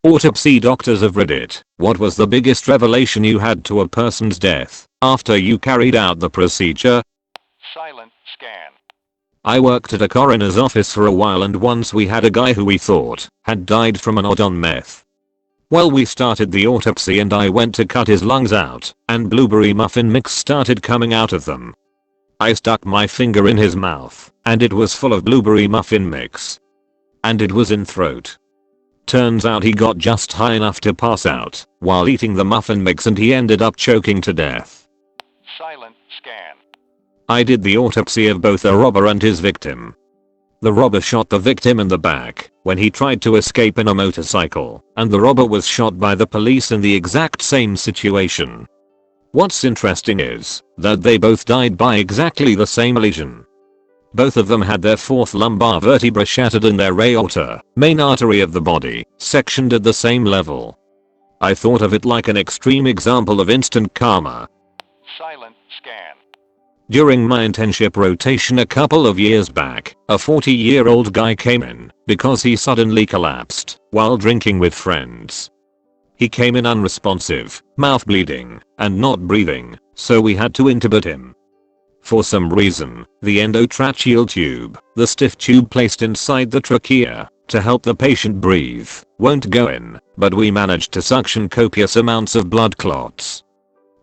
Autopsy doctors of Reddit, what was the biggest revelation you had to a person's death after you carried out the procedure? Silent scan. I worked at a coroner's office for a while, and once we had a guy who we thought had died from an OD on meth. Well, we started the autopsy and I went to cut his lungs out, and blueberry muffin mix started coming out of them. I stuck my finger in his mouth, and it was full of blueberry muffin mix. And it was in throat. Turns out he got just high enough to pass out while eating the muffin mix, and he ended up choking to death. Silent scan. I did the autopsy of both the robber and his victim. The robber shot the victim in the back when he tried to escape in a motorcycle, and the robber was shot by the police in the exact same situation. What's interesting is that they both died by exactly the same lesion. Both of them had their fourth lumbar vertebra shattered and their aorta, main artery of the body, sectioned at the same level. I thought of it like an extreme example of instant karma. Silent scan. During my internship rotation a couple of years back, a 40-year-old guy came in because he suddenly collapsed while drinking with friends. He came in unresponsive, mouth bleeding, and not breathing, so we had to intubate him. For some reason, the endotracheal tube, the stiff tube placed inside the trachea to help the patient breathe, won't go in, but we managed to suction copious amounts of blood clots.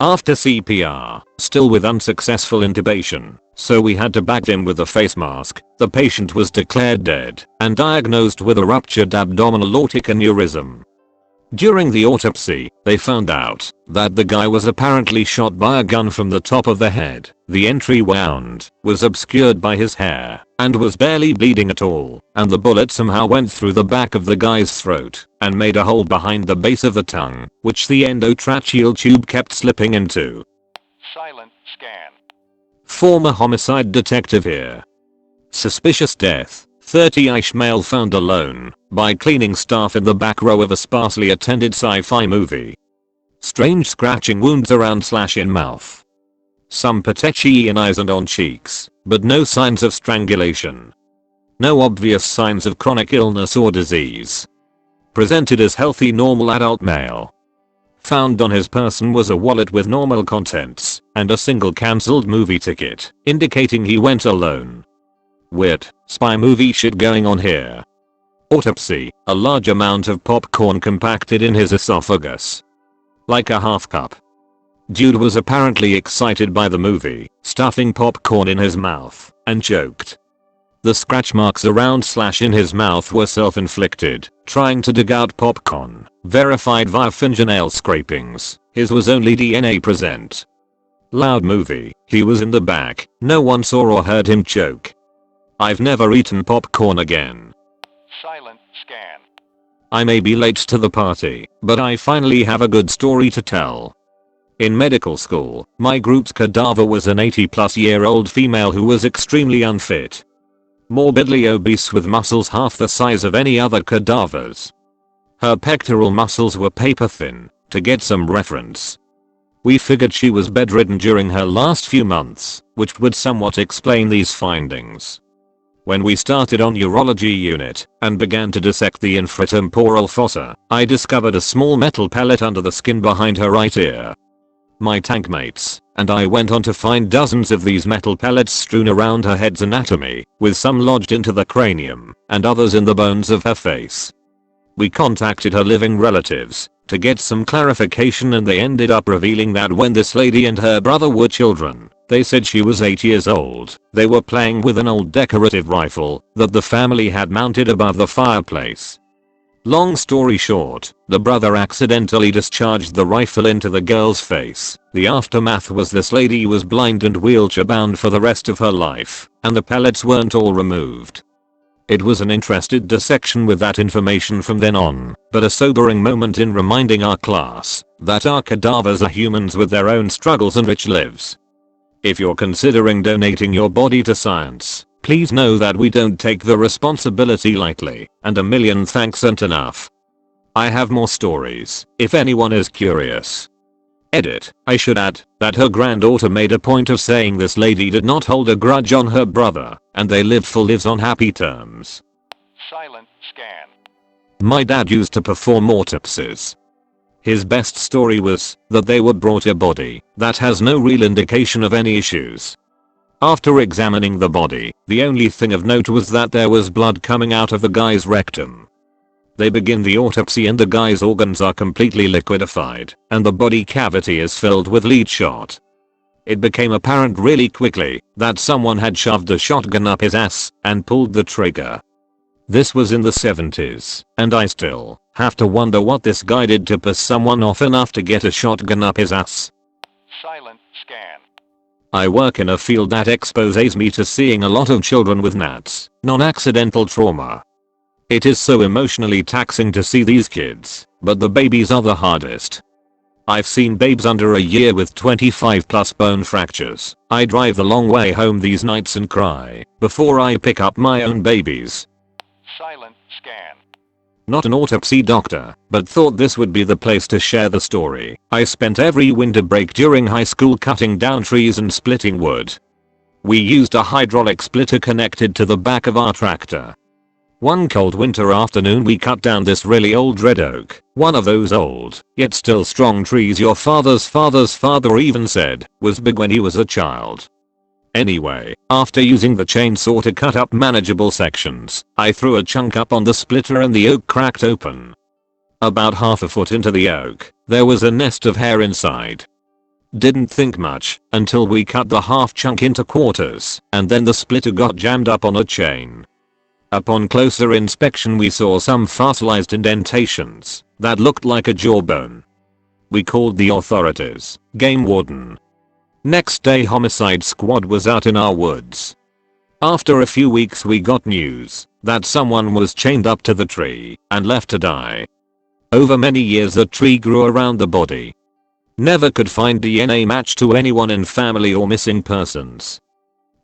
After CPR, still with unsuccessful intubation, so we had to bag him with a face mask, the patient was declared dead and diagnosed with a ruptured abdominal aortic aneurysm. During the autopsy, they found out that the guy was apparently shot by a gun from the top of the head. The entry wound was obscured by his hair and was barely bleeding at all, and the bullet somehow went through the back of the guy's throat and made a hole behind the base of the tongue, which the endotracheal tube kept slipping into. Silent scan. Former homicide detective here. Suspicious death. 30-ish male found alone by cleaning staff in the back row of a sparsely attended sci-fi movie. Strange scratching wounds around/in mouth. Some petechiae in eyes and on cheeks, but no signs of strangulation. No obvious signs of chronic illness or disease. Presented as healthy normal adult male. Found on his person was a wallet with normal contents and a single cancelled movie ticket, indicating he went alone. Weird, spy movie shit going on here. Autopsy, a large amount of popcorn compacted in his esophagus. Like a half cup. Dude was apparently excited by the movie, stuffing popcorn in his mouth, and choked. The scratch marks around/in his mouth were self-inflicted, trying to dig out popcorn, verified via fingernail scrapings. His was only DNA present. Loud movie, he was in the back, no one saw or heard him choke. I've never eaten popcorn again. Silent scan. I may be late to the party, but I finally have a good story to tell. In medical school, my group's cadaver was an 80-plus-year-old female who was extremely unfit. Morbidly obese with muscles half the size of any other cadavers. Her pectoral muscles were paper thin, to get some reference. We figured she was bedridden during her last few months, which would somewhat explain these findings. When we started on urology unit and began to dissect the infratemporal fossa, I discovered a small metal pellet under the skin behind her right ear. My tankmates and I went on to find dozens of these metal pellets strewn around her head's anatomy, with some lodged into the cranium and others in the bones of her face. We contacted her living relatives to get some clarification, and they ended up revealing that when this lady and her brother were children, they said she was 8 years old, they were playing with an old decorative rifle that the family had mounted above the fireplace. Long story short, the brother accidentally discharged the rifle into the girl's face. The aftermath was this lady was blind and wheelchair bound for the rest of her life, and the pellets weren't all removed. It was an interesting dissection with that information from then on, but a sobering moment in reminding our class that our cadavers are humans with their own struggles and rich lives. If you're considering donating your body to science, please know that we don't take the responsibility lightly, and a million thanks aren't enough. I have more stories, if anyone is curious. Edit, I should add that her granddaughter made a point of saying this lady did not hold a grudge on her brother, and they lived full lives on happy terms. Silent scan. My dad used to perform autopsies. His best story was that they were brought a body that has no real indication of any issues. After examining the body, the only thing of note was that there was blood coming out of the guy's rectum. They begin the autopsy and the guy's organs are completely liquefied, and the body cavity is filled with lead shot. It became apparent really quickly that someone had shoved a shotgun up his ass and pulled the trigger. This was in the 70s, and I still have to wonder what this guy did to piss someone off enough to get a shotgun up his ass. Silent scan. I work in a field that exposes me to seeing a lot of children with NATs, non-accidental trauma. It is so emotionally taxing to see these kids, but the babies are the hardest. I've seen babes under a year with 25 plus bone fractures. I drive the long way home these nights and cry before I pick up my own babies. Silent scan. Not an autopsy doctor, but thought this would be the place to share the story. I spent every winter break during high school cutting down trees and splitting wood. We used a hydraulic splitter connected to the back of our tractor. One cold winter afternoon we cut down this really old red oak, one of those old, yet still strong trees your father's father even said was big when he was a child. Anyway, after using the chainsaw to cut up manageable sections, I threw a chunk up on the splitter and the oak cracked open. About half a foot into the oak, there was a nest of hair inside. Didn't think much until we cut the half chunk into quarters, and then the splitter got jammed up on a chain. Upon closer inspection we saw some fossilized indentations that looked like a jawbone. We called the authorities, game warden. Next day homicide squad was out in our woods. After a few weeks we got news that someone was chained up to the tree and left to die. Over many years the tree grew around the body. Never could find DNA match to anyone in family or missing persons.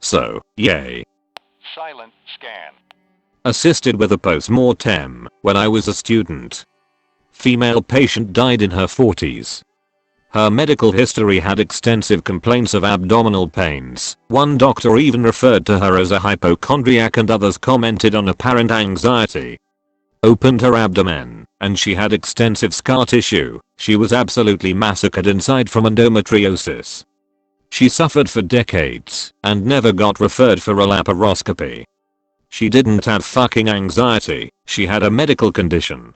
So, yay. Silent scan. Assisted with a post-mortem when I was a student. Female patient died in her 40s. Her medical history had extensive complaints of abdominal pains. One doctor even referred to her as a hypochondriac and others commented on apparent anxiety. Opened her abdomen, and she had extensive scar tissue. She was absolutely massacred inside from endometriosis. She suffered for decades and never got referred for a laparoscopy. She didn't have fucking anxiety, she had a medical condition.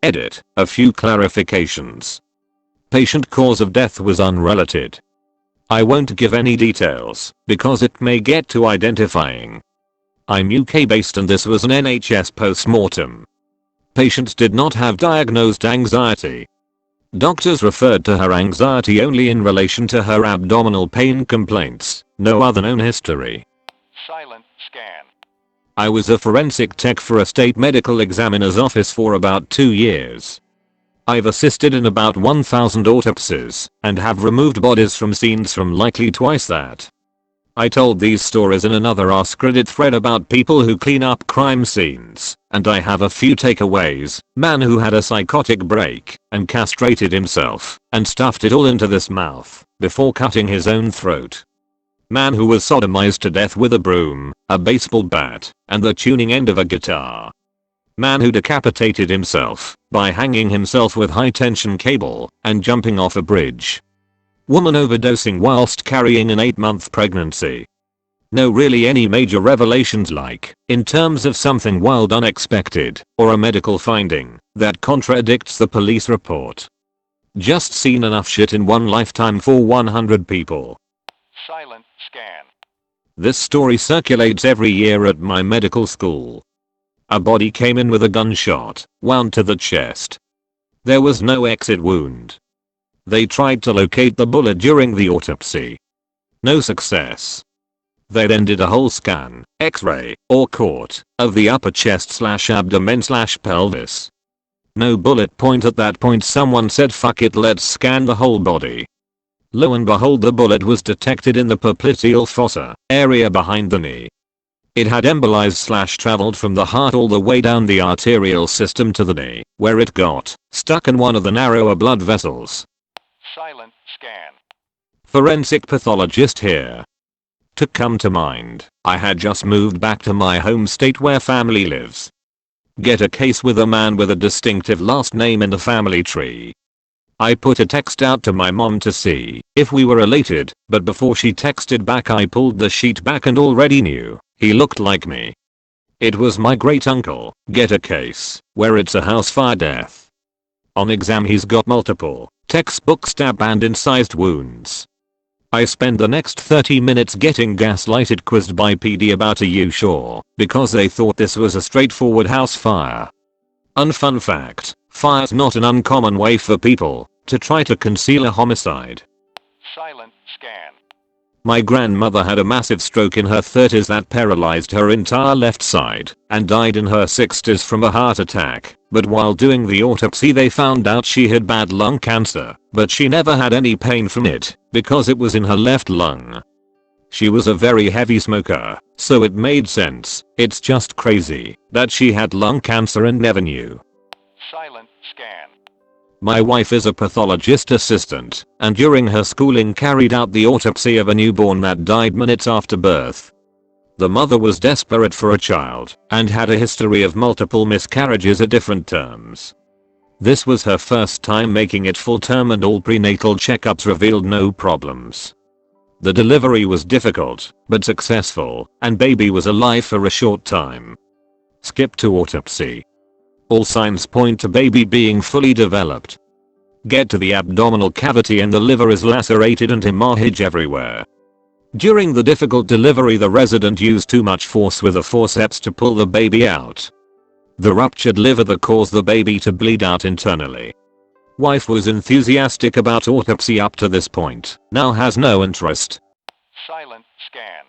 Edit, a few clarifications. Patient cause of death was unrelated. I won't give any details, because it may get too identifying. I'm UK based and this was an NHS post-mortem. Patient did not have diagnosed anxiety. Doctors referred to her anxiety only in relation to her abdominal pain complaints, no other known history. Silent scan. I was a forensic tech for a state medical examiner's office for about 2 years. I've assisted in about 1,000 autopsies and have removed bodies from scenes from likely twice that. I told these stories in another AskReddit thread about people who clean up crime scenes, and I have a few takeaways. Man who had a psychotic break and castrated himself and stuffed it all into this mouth before cutting his own throat. Man who was sodomized to death with a broom, a baseball bat, and the tuning end of a guitar. Man who decapitated himself by hanging himself with high-tension cable and jumping off a bridge. Woman overdosing whilst carrying an 8-month pregnancy. No really any major revelations like, in terms of something wild unexpected, or a medical finding that contradicts the police report. Just seen enough shit in one lifetime for 100 people. Silent scan. This story circulates every year at my medical school. A body came in with a gunshot, wound to the chest. There was no exit wound. They tried to locate the bullet during the autopsy. No success. They then did a whole scan, x-ray, or CORT, of the upper chest/abdomen/pelvis. No bullet point at that point. Someone said fuck it, let's scan the whole body. Lo and behold, the bullet was detected in the popliteal fossa area behind the knee. It had embolized/traveled from the heart all the way down the arterial system to the knee, where it got stuck in one of the narrower blood vessels. Silent scan. Forensic pathologist here. To come to mind, I had just moved back to my home state where family lives. Get a case with a man with a distinctive last name in the family tree. I put a text out to my mom to see if we were related, but before she texted back I pulled the sheet back and already knew he looked like me. It was my great uncle. Get a case where it's a house fire death. On exam he's got multiple textbook stab and incised wounds. I spend the next 30 minutes getting gaslighted quizzed by PD about are you sure, because they thought this was a straightforward house fire. Unfun fact, fire's not an uncommon way for people to try to conceal a homicide. Silent scan. My grandmother had a massive stroke in her 30s that paralyzed her entire left side and died in her 60s from a heart attack, but while doing the autopsy they found out she had bad lung cancer, but she never had any pain from it because it was in her left lung. She was a very heavy smoker, so it made sense. It's just crazy that she had lung cancer and never knew. Silent scan. My wife is a pathologist assistant, and during her schooling carried out the autopsy of a newborn that died minutes after birth. The mother was desperate for a child, and had a history of multiple miscarriages at different terms. This was her first time making it full term and all prenatal checkups revealed no problems. The delivery was difficult, but successful, and baby was alive for a short time. Skip to autopsy. All signs point to baby being fully developed. Get to the abdominal cavity and the liver is lacerated and hemorrhage everywhere. During the difficult delivery the resident used too much force with a forceps to pull the baby out. The ruptured liver that caused the baby to bleed out internally. Wife was enthusiastic about autopsy up to this point, now has no interest. Silent scan.